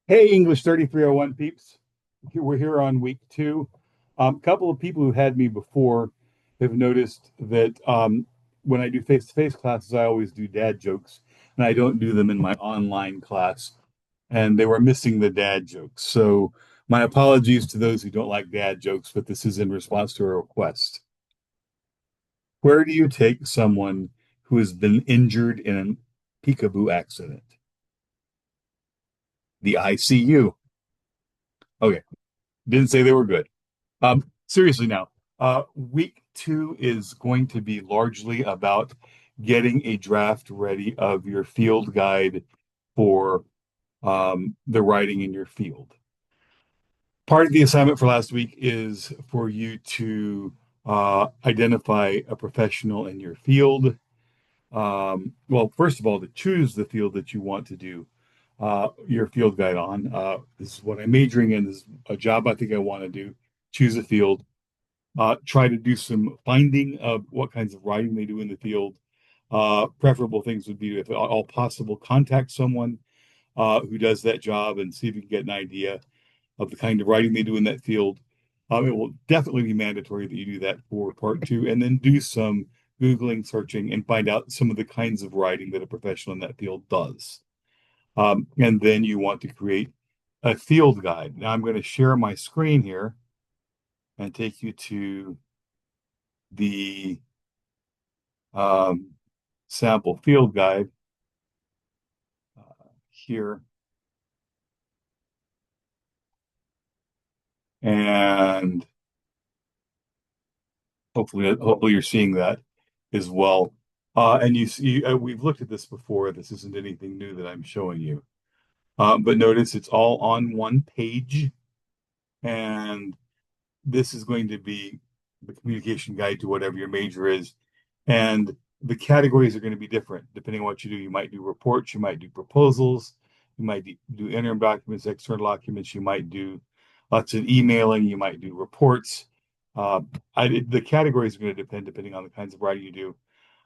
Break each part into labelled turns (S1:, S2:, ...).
S1: Hey, English 3301 peeps. We're here on week two. A couple of people who had me before have noticed that when I do face-to-face classes, I always do dad jokes, and I don't do them in my online class. And they were missing the dad jokes. So my apologies to those who don't like dad jokes, but this is in response to a request. Where do you take someone who has been injured in a peekaboo accident? The ICU. Okay, didn't say they were good. Seriously now, week two is going to be largely about getting a draft ready of your field guide for the writing in your field. Part of the assignment for last week is for you to identify a professional in your field. Well, first of all, to choose the field that you want to do your field guide on. This is what I'm majoring in. This is a job I think I want to do. Choose a field. Try to do some finding of what kinds of writing they do in the field. Preferable things would be, if at all possible, contact someone who does that job and see if you can get an idea of the kind of writing they do in that field. It will definitely be mandatory that you do that for part two, and then do some Googling, searching, and find out some of the kinds of writing that a professional in that field does. And then you want to create a field guide. Now I'm going to share my screen here and take you to the um, sample field guide here. And hopefully you're seeing that as well. And you see, we've looked at this before. This isn't anything new that I'm showing you. But notice it's all on one page. And this is going to be the communication guide to whatever your major is. And the categories are going to be different depending on what you do. You might do reports, you might do proposals, you might do interim documents, external documents, you might do lots of emailing, you might do reports. Uh, the categories are going to depend depending on the kinds of writing you do.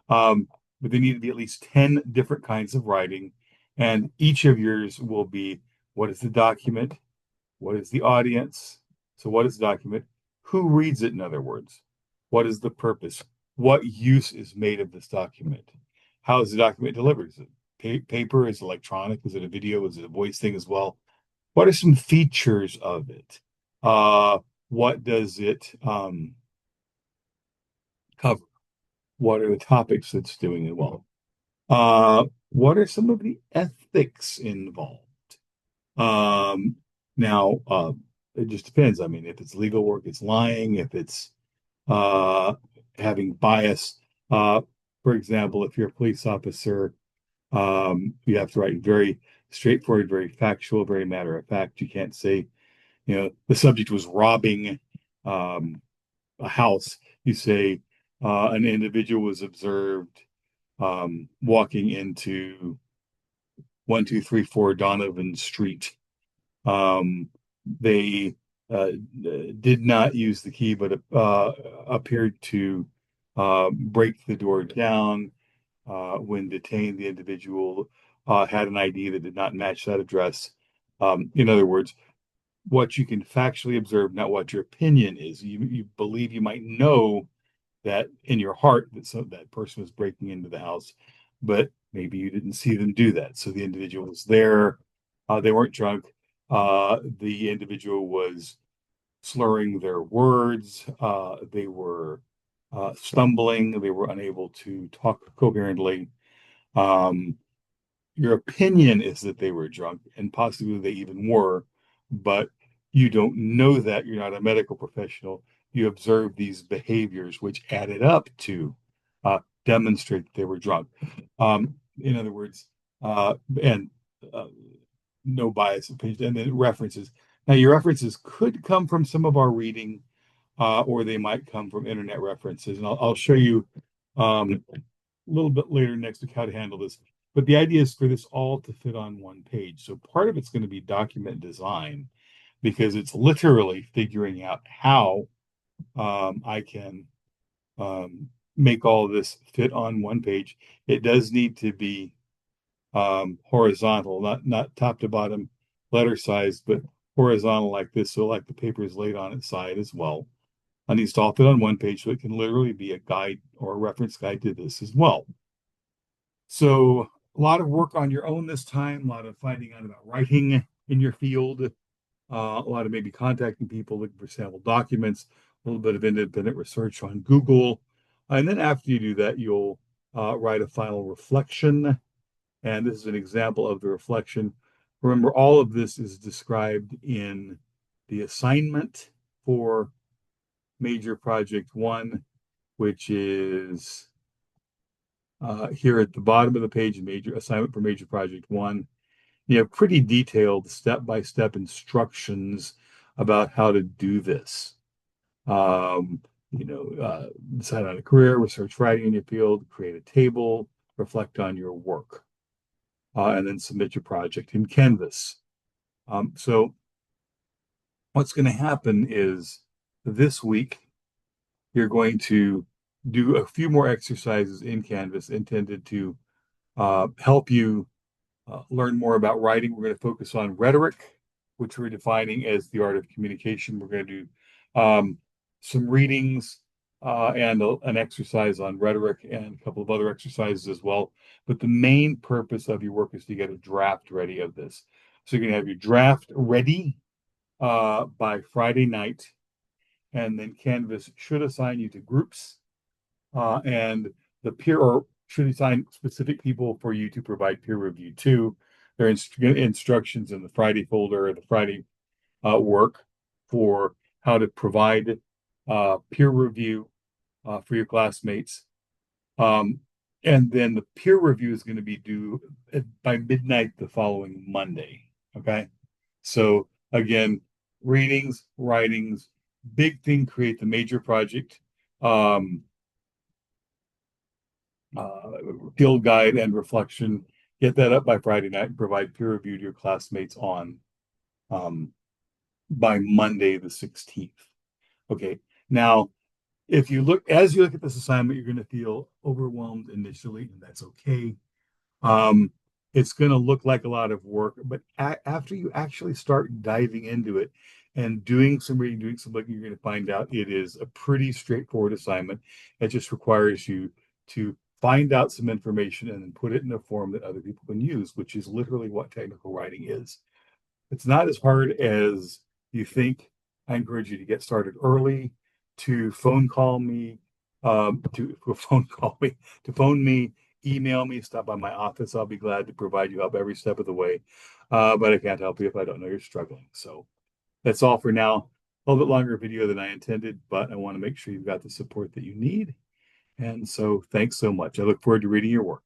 S1: But there need to be at least 10 different kinds of writing. And each of yours will be, what is the document? What is the audience? So, what is the document? Who reads it, in other words? What is the purpose? What use is made of this document? How is the document delivered? Is it paper? Is it electronic? Is it a video? Is it a voice thing as well? What are some features of it? What does it cover? What are the topics it's doing as well? What are some of the ethics involved? Um, now, it just depends. I mean, if it's legal work, it's lying. If it's uh, having bias, uh, for example, if you're a police officer, you have to write very straightforward, very factual, very matter of fact. You can't say, the subject was robbing um, a house. You say an individual was observed walking into 1234 Donovan Street. They did not use the key, but appeared to break the door down. When detained, the individual had an ID that did not match that address. In other words, what you can factually observe, not what your opinion is. You believe, you might know that in your heart that that person was breaking into the house, but maybe you didn't see them do that. So the individual was there. They weren't drunk. The individual was slurring their words. They were stumbling. They were unable to talk coherently. Um, your opinion is that they were drunk, and possibly they even were, but you don't know that. You're not a medical professional. You observe these behaviors, which added up to demonstrate that they were drunk. In other words, and uh, no bias opinion, and then references. Now, your references could come from some of our reading, or they might come from internet references, and I'll show you a little bit later next week how to handle this. But the idea is for this all to fit on one page. So part of it's going to be document design because it's literally figuring out how I can make all of this fit on one page. It does need to be horizontal, not top to bottom. letter size, but horizontal like this, so like the paper is laid on its side as well. And needs to all fit on one page, so it can literally be a guide or a reference guide to this as well. So a lot of work on your own this time, a lot of finding out about writing in your field, a lot of maybe contacting people, looking for sample documents, a little bit of independent research on Google. And then after you do that, you'll write a final reflection. And this is an example of the reflection. Remember, all of this is described in the assignment for Major Project 1, which is here at the bottom of the page, major assignment for Major Project 1. You have pretty detailed step-by-step instructions about how to do this. Um, Decide on a career, research writing in your field, create a table, reflect on your work, and then submit your project in Canvas. So what's going to happen is this week, you're going to do a few more exercises in Canvas intended to help you learn more about writing. We're going to focus on rhetoric, which we're defining as the art of communication. We're going to do some readings and an exercise on rhetoric and a couple of other exercises as well. But the main purpose of your work is to get a draft ready of this. So you're going to have your draft ready by Friday night, and then Canvas should assign you to groups and the peer or should assign specific people for you to provide peer review to. There are instructions in the Friday folder or the Friday work for how to provide peer review for your classmates. Um, and then the peer review is going to be due by midnight the following Monday. Okay. So again, readings, writings, big thing, create the major project. Um, uh, Field guide and reflection. Get that up by Friday night and provide peer review to your classmates on um, by Monday the 16th. Okay. Now, if you look as you look at this assignment, you're going to feel overwhelmed initially, and that's okay. Um, it's going to look like a lot of work, but after you actually start diving into it and doing some reading, doing some looking, you're going to find out it is a pretty straightforward assignment. It just requires you to find out some information and then put it in a form that other people can use, which is literally what technical writing is. It's not as hard as you think. I encourage you to get started early, to phone call me, to phone call me, to phone me, email me, stop by my office. I'll be glad to provide you help every step of the way. But I can't help you if I don't know you're struggling. So that's all for now. A little bit longer video than I intended, but I want to make sure you've got the support that you need. And so thanks so much. I look forward to reading your work.